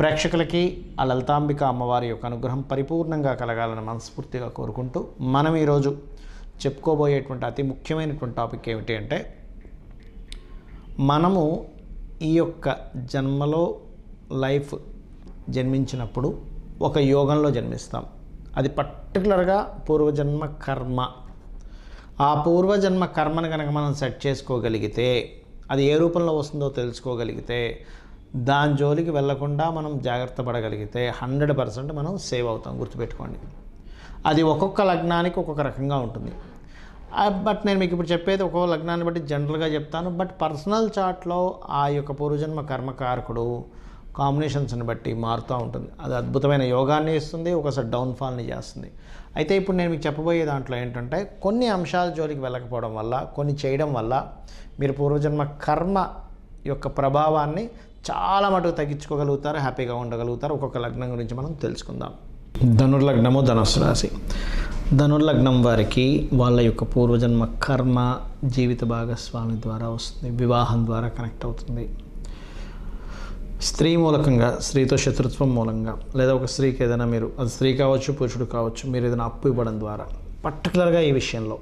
ప్రేక్షకులకి ఆ లలితాంబిక అమ్మవారి యొక్క అనుగ్రహం పరిపూర్ణంగా కలగాలని మనస్ఫూర్తిగా కోరుకుంటూ మనం ఈరోజు చెప్పుకోబోయేటువంటి అతి ముఖ్యమైనటువంటి టాపిక్ ఏమిటి అంటే, మనము ఈ యొక్క జన్మలో లైఫ్ జన్మించినప్పుడు ఒక యోగంలో జన్మిస్తాం. అది పర్టికులర్గా పూర్వజన్మ కర్మ. ఆ పూర్వజన్మ కర్మను కనుక మనం సెట్ చేసుకోగలిగితే, అది ఏ రూపంలో వస్తుందో తెలుసుకోగలిగితే, దాని జోలికి వెళ్లకుండా మనం జాగ్రత్త పడగలిగితే 100% మనం సేవ్ అవుతాం. గుర్తుపెట్టుకోండి. అది ఒక్కొక్క లగ్నానికి ఒక్కొక్క రకంగా ఉంటుంది. బట్ నేను మీకు ఇప్పుడు చెప్పేది ఒక్కొక్క లగ్నాన్ని బట్టి జనరల్గా చెప్తాను. బట్ పర్సనల్ చార్ట్లో ఆ యొక్క పూర్వజన్మ కర్మకారకుడు కాంబినేషన్స్ని బట్టి మారుతూ ఉంటుంది. అది అద్భుతమైన యోగాన్ని ఇస్తుంది, ఒకసారి డౌన్ఫాల్ని చేస్తుంది. అయితే ఇప్పుడు నేను మీకు చెప్పబోయే దాంట్లో ఏంటంటే, కొన్ని అంశాల జోలికి వెళ్ళకపోవడం వల్ల, కొన్ని చేయడం వల్ల మీరు పూర్వజన్మ కర్మ యొక్క ప్రభావాన్ని చాలా మటుకు తగ్గించుకోగలుగుతారు, హ్యాపీగా ఉండగలుగుతారు. ఒక్కొక్క లగ్నం గురించి మనం తెలుసుకుందాం. ధనుర్లగ్నము, ధనుస్సు రాశి. ధనుర్లగ్నం వారికి వాళ్ళ యొక్క పూర్వజన్మ కర్మ జీవిత భాగస్వామి ద్వారా వస్తుంది, వివాహం ద్వారా కనెక్ట్ అవుతుంది. స్త్రీ మూలకంగా, స్త్రీతో శత్రుత్వం మూలంగా, లేదా ఒక స్త్రీకి ఏదైనా మీరు, అది స్త్రీ కావచ్చు పురుషుడు కావచ్చు, మీరు ఏదైనా అప్పు ఇవ్వడం ద్వారా, పర్టికులర్గా ఈ విషయంలో,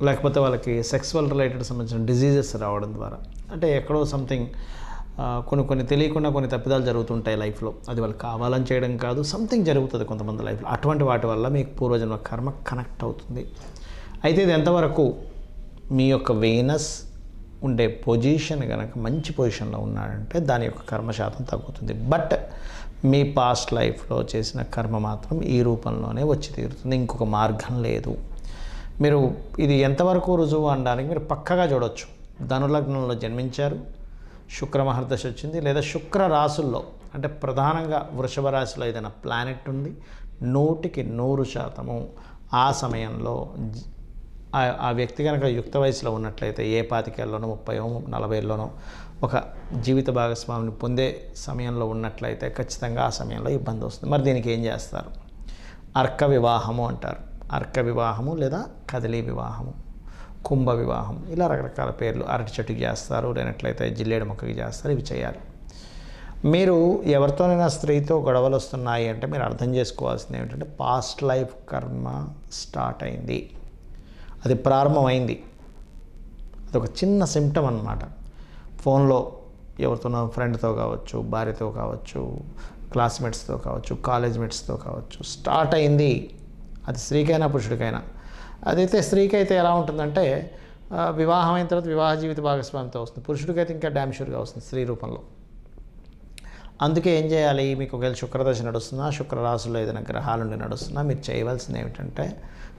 లేకపోతే వాళ్ళకి సెక్సువల్ రిలేటెడ్ సంబంధించిన డిజీజెస్ రావడం ద్వారా, అంటే ఎక్కడో సంథింగ్ కొన్ని తెలియకుండా కొన్ని తప్పిదాలు జరుగుతుంటాయి లైఫ్లో. అది వాళ్ళు కావాలని చేయడం కాదు, సంథింగ్ జరుగుతుంది కొంతమంది లైఫ్లో. అటువంటి వాటి వల్ల మీకు పూర్వజన్మ కర్మ కనెక్ట్ అవుతుంది. అయితే ఇది ఎంతవరకు మీ యొక్క వీనస్ ఉండే పొజిషన్ కనుక మంచి పొజిషన్లో ఉన్నాడంటే దాని యొక్క కర్మ శాతం తగ్గుతుంది. బట్ మీ పాస్ట్ లైఫ్లో చేసిన కర్మ మాత్రం ఈ రూపంలోనే వచ్చి తీరుతుంది, ఇంకొక మార్గం లేదు. మీరు ఇది ఎంతవరకు రుజువు అనడానికి మీరు పక్కగా చూడవచ్చు. ధనులగ్నంలో జన్మించారు, శుక్ర మహర్దశ వచ్చింది, లేదా శుక్ర రాశుల్లో, అంటే ప్రధానంగా వృషభ రాశిలో ఏదైనా ప్లానెట్ ఉంది, 100% ఆ సమయంలో ఆ వ్యక్తి కనుక యుక్త వయసులో ఉన్నట్లయితే, ఏ 25 30 40 ఒక జీవిత భాగస్వామిని పొందే సమయంలో ఉన్నట్లయితే ఖచ్చితంగా ఆ సమయంలో ఇబ్బంది వస్తుంది. మరి దీనికి ఏం చేస్తారు? అర్క వివాహము అంటారు. అర్క వివాహము లేదా కదలీ వివాహము, కుంభ వివాహం, ఇలా రకరకాల పేర్లు. అరటి చెట్టుకి చేస్తారు, లేనట్లయితే జిల్లేడు మొక్కకి చేస్తారు. ఇవి చేయాలి. మీరు ఎవరితోనైనా స్త్రీతో గొడవలు వస్తున్నాయి అంటే మీరు అర్థం చేసుకోవాల్సింది ఏమిటంటే, పాస్ట్ లైఫ్ కర్మ స్టార్ట్ అయింది, అది ప్రారంభమైంది. అదొక చిన్న సిమ్టమ్ అన్నమాట. ఫోన్లో ఎవరితోనో ఫ్రెండ్తో కావచ్చు, భార్యతో కావచ్చు, క్లాస్మేట్స్తో కావచ్చు, కాలేజ్ మేట్స్తో కావచ్చు, స్టార్ట్ అయింది. అది స్త్రీకైనా పురుషుడికైనా. అదైతే స్త్రీకి అయితే ఎలా ఉంటుందంటే, వివాహం అయిన తర్వాత వివాహ జీవిత భాగస్వామితో వస్తుంది. పురుషుడికైతే ఇంకా డ్యామ్ షూర్గా వస్తుంది స్త్రీ రూపంలో. అందుకే ఏం చేయాలి? మీకు ఒకవేళ శుక్రదశ నడుస్తున్నా, శుక్ర రాశుల్లో ఏదైనా గ్రహాలుండి నడుస్తున్నా, మీరు చేయవలసింది ఏమిటంటే,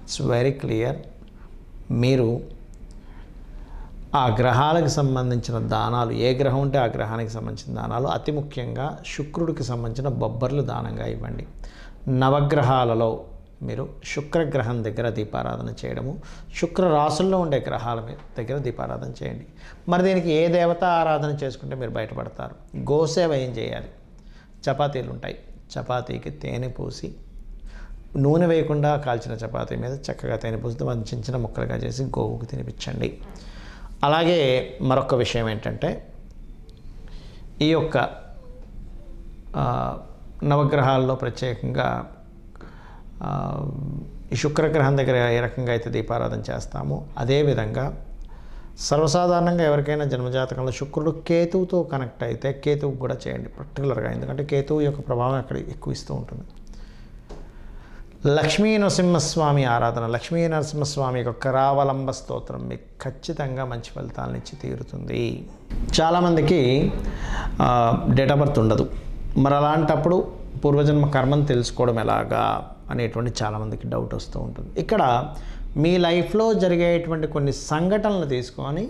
ఇట్స్ వెరీ క్లియర్. మీరు ఆ గ్రహాలకు సంబంధించిన దానాలు, ఏ గ్రహం ఉంటే ఆ గ్రహానికి సంబంధించిన దానాలు, అతి ముఖ్యంగా శుక్రుడికి సంబంధించిన బొబ్బర్లు దానంగా ఇవ్వండి. నవగ్రహాలలో మీరు శుక్రగ్రహం దగ్గర దీపారాధన చేయడము, శుక్ర రాశుల్లో ఉండే గ్రహాల దగ్గర దీపారాధన చేయండి. మరి దీనికి ఏ దేవత ఆరాధన చేసుకుంటే మీరు బయటపడతారు? గోసేవ ఏం చేయాలి? చపాతీలు ఉంటాయి, చపాతీకి తేనె పూసి, నూనె వేయకుండా కాల్చిన చపాతీ మీద చక్కగా తేనె పూసి మనం చిన్న చిన్న ముక్కలుగా చేసి గోవుకు తినిపించండి. అలాగే మరొక విషయం ఏంటంటే, ఈ యొక్క నవగ్రహాల్లో ప్రత్యేకంగా ఈ శుక్రగ్రహం దగ్గర ఏ రకంగా అయితే దీపారాధన చేస్తామో, అదేవిధంగా సర్వసాధారణంగా ఎవరికైనా జన్మజాతకంలో శుక్రుడు కేతువుతో కనెక్ట్ అయితే కేతువు కూడా చేయండి పర్టికులర్గా. ఎందుకంటే కేతువు యొక్క ప్రభావం అక్కడ ఎక్కువ ఇస్తూ ఉంటుంది. లక్ష్మీ నరసింహస్వామి ఆరాధన, లక్ష్మీ నరసింహస్వామి యొక్క కరావలంబ స్తోత్రం మీకు ఖచ్చితంగా మంచి ఫలితాలను ఇచ్చి తీరుతుంది. చాలామందికి డేట్ ఆఫ్ బర్త్ ఉండదు. మరి అలాంటప్పుడు పూర్వజన్మ కర్మను తెలుసుకోవడం ఎలాగా అనేటువంటి చాలామందికి డౌట్ వస్తూ ఉంటుంది. ఇక్కడ మీ లైఫ్లో జరిగేటువంటి కొన్ని సంఘటనలు తీసుకొని,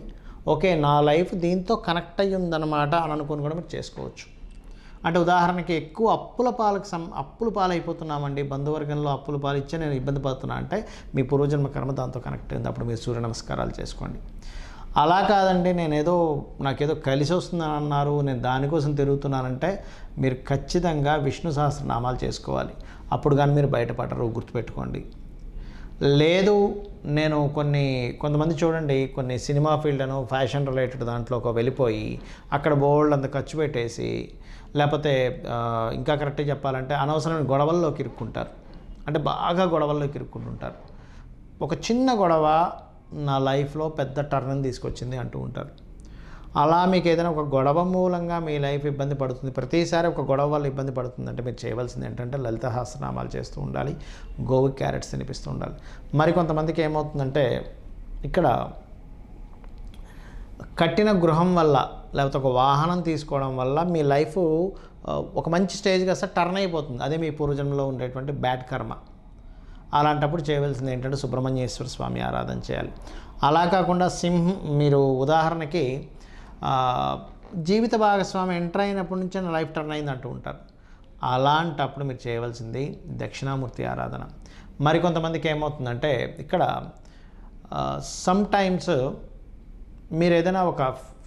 ఓకే నా లైఫ్ దీంతో కనెక్ట్ అయ్యి ఉందన్నమాట అని అనుకుని కూడా మీరు చేసుకోవచ్చు. అంటే ఉదాహరణకి ఎక్కువ అప్పుల పాలైపోతున్నామండి, బంధువర్గంలో అప్పుల పాలు ఇచ్చే నేను ఇబ్బంది పడుతున్నా అంటే మీ పూర్వజన్మ కర్మ దాంతో కనెక్ట్ అయింది. అప్పుడు మీరు సూర్య నమస్కారాలు చేసుకోండి. అలా కాదండి, నాకేదో కలిసి వస్తుందని అన్నారు, నేను దానికోసం తిరుగుతున్నానంటే మీరు ఖచ్చితంగా విష్ణు సహస్రనామాలు చేసుకోవాలి. అప్పుడు కానీ మీరు బయటపడరు, గుర్తుపెట్టుకోండి. లేదు నేను కొంతమంది చూడండి, కొన్ని సినిమా ఫీల్డ్ ఫ్యాషన్ రిలేటెడ్ దాంట్లో వెళ్ళిపోయి అక్కడ బోల్డ్ అంత ఖర్చు పెట్టేసి లేకపోతే ఇంకా కరెక్ట్గా చెప్పాలంటే అనవసరమైన గొడవల్లోకి ఇరుక్కుంటారు. అంటే బాగా గొడవల్లోకి ఇరుక్కుంటుంటారు. ఒక చిన్న గొడవ నా లైఫ్లో పెద్ద టర్న్ తీసుకొచ్చింది అంటూ ఉంటారు. అలా మీకు ఏదైనా ఒక గొడవ మూలంగా మీ లైఫ్ ఇబ్బంది పడుతుంది, ప్రతిసారి ఒక గొడవ వల్ల ఇబ్బంది పడుతుందంటే మీరు చేయవలసింది ఏంటంటే లలిత సహస్రనామాలు చేస్తూ ఉండాలి, గోవుకి క్యారెట్స్ తినిపిస్తూ ఉండాలి. మరి కొంతమందికి ఏమవుతుందంటే ఇక్కడ కట్టిన గృహం వల్ల లేకపోతే ఒక వాహనం తీసుకోవడం వల్ల మీ లైఫ్ ఒక మంచి స్టేజ్గా అసలు టర్న్ అయిపోతుంది. అదే మీ పూర్వజన్మలో ఉండేటువంటి బ్యాడ్ కర్మ. అలాంటప్పుడు చేయవలసింది ఏంటంటే సుబ్రహ్మణ్యేశ్వర స్వామి ఆరాధన చేయాలి. అలా కాకుండా మీరు ఉదాహరణకి జీవిత భాగస్వామి ఎంటర్ అయినప్పటి నుంచే నా లైఫ్ టర్న్ అయింది అంటూ ఉంటారు. అలాంటప్పుడు మీరు చేయవలసింది దక్షిణామూర్తి ఆరాధన. మరికొంతమందికి ఏమవుతుందంటే ఇక్కడ సమ్టైమ్స్ మీరు ఏదైనా ఒక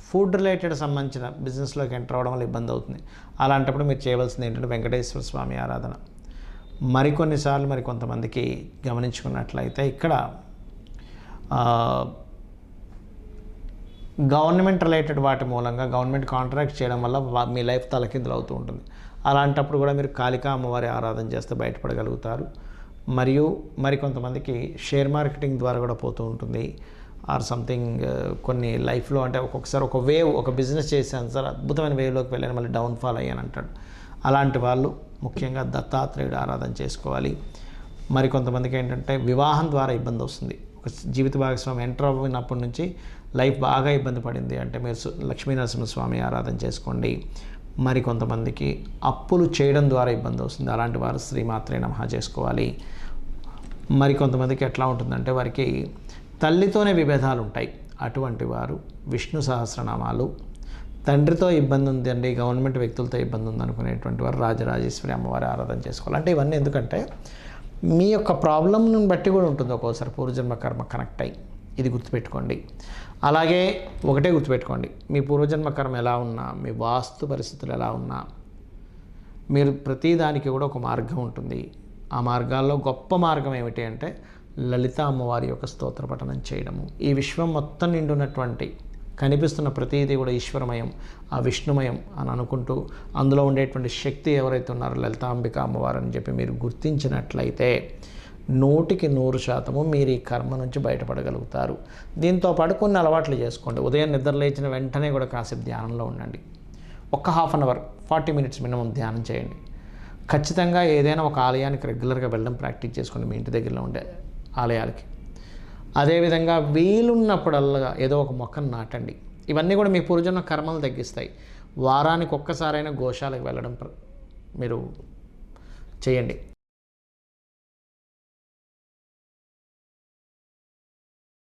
ఫుడ్ రిలేటెడ్ సంబంధించిన బిజినెస్లోకి ఎంటర్ అవ్వడం వల్ల ఇబ్బంది అవుతుంది. అలాంటప్పుడు మీరు చేయవలసింది ఏంటంటే వెంకటేశ్వర స్వామి ఆరాధన. మరికొన్నిసార్లు కొంతమందికి గమనించుకున్నట్లయితే ఇక్కడ గవర్నమెంట్ రిలేటెడ్ వాటి మూలంగా గవర్నమెంట్ కాంట్రాక్ట్ చేయడం వల్ల మీ లైఫ్ తలకిందులు అవుతూ ఉంటుంది. అలాంటప్పుడు కూడా మీరు కాళికా అమ్మవారి ఆరాధన చేస్తే బయటపడగలుగుతారు. మరియు మరికొంతమందికి షేర్ మార్కెటింగ్ ద్వారా కూడా పోతూ ఉంటుంది. ఆర్ సంథింగ్ కొన్ని లైఫ్లో అంటే ఒక్కొక్కసారి ఒక బిజినెస్ చేశాను సార్, అద్భుతమైన వేవ్లోకి వెళ్ళాను, మళ్ళీ డౌన్ఫాల్ అయ్యాను అంటాడు. అలాంటి వాళ్ళు ముఖ్యంగా దత్తాత్రేయుడు ఆరాధన చేసుకోవాలి. మరికొంతమందికి ఏంటంటే వివాహం ద్వారా ఇబ్బంది వస్తుంది. ఒక జీవిత భాగస్వామి ఎంటర్ అయినప్పటి నుంచి లైఫ్ బాగా ఇబ్బంది పడింది అంటే మీరు లక్ష్మీనరసింహస్వామి ఆరాధన చేసుకోండి. మరికొంతమందికి అప్పులు చేయడం ద్వారా ఇబ్బంది వస్తుంది. అలాంటి వారు శ్రీమాత్రే నమః చేసుకోవాలి. మరికొంతమందికి ఎట్లా ఉంటుందంటే వారికి తల్లితోనే విభేదాలు ఉంటాయి. అటువంటి వారు విష్ణు సహస్రనామాలు, తండ్రితో ఇబ్బంది ఉందండి, గవర్నమెంట్ వ్యక్తులతో ఇబ్బంది ఉంది అనుకునేటువంటి వారు రాజరాజేశ్వరి అమ్మవారి ఆరాధన చేసుకోవాలి. అంటే ఇవన్నీ ఎందుకంటే మీ యొక్క ప్రాబ్లంను బట్టి కూడా ఉంటుంది. ఒక్కోసారి పూర్వజన్మ కర్మ కనెక్ట్ అయ్యి, ఇది గుర్తుపెట్టుకోండి. అలాగే ఒకటే గుర్తుపెట్టుకోండి, మీ పూర్వజన్మ కర్మ ఎలా ఉన్నా, మీ వాస్తు పరిస్థితులు ఎలా ఉన్నా, మీరు ప్రతిదానికి కూడా ఒక మార్గం ఉంటుంది. ఆ మార్గాల్లో గొప్ప మార్గం ఏమిటి అంటే లలిత అమ్మవారి యొక్క స్తోత్ర పఠనం చేయడము. ఈ విశ్వం మొత్తం నిండున్నటువంటి కనిపిస్తున్న ప్రతిదీ కూడా ఈశ్వరమయం, ఆ విష్ణుమయం అని అనుకుంటూ అందులో ఉండేటువంటి శక్తి ఎవరైతే ఉన్నారో లలితాంబిక అమ్మవారు అని చెప్పి మీరు గుర్తించినట్లయితే 100% మీరు ఈ కర్మ నుంచి బయటపడగలుగుతారు. దీంతో పాటు కొన్ని అలవాట్లు చేసుకోండి. ఉదయం నిద్ర లేచిన వెంటనే కూడా కాసేపు ధ్యానంలో ఉండండి. ఒక half an hour 40 minutes minimum ధ్యానం చేయండి. ఖచ్చితంగా ఏదైనా ఒక ఆలయానికి రెగ్యులర్గా వెళ్ళడం ప్రాక్టీస్ చేసుకోండి, మీ ఇంటి దగ్గరలో ఉండే ఆలయాలకి. అదేవిధంగా వీలున్నప్పుడల్లా ఏదో ఒక మొక్కను నాటండి. ఇవన్నీ కూడా మీ పూర్వజన్మ కర్మలు తగ్గిస్తాయి. వారానికి ఒక్కసారైనా గోశాలకు వెళ్ళడం మీరు చేయండి.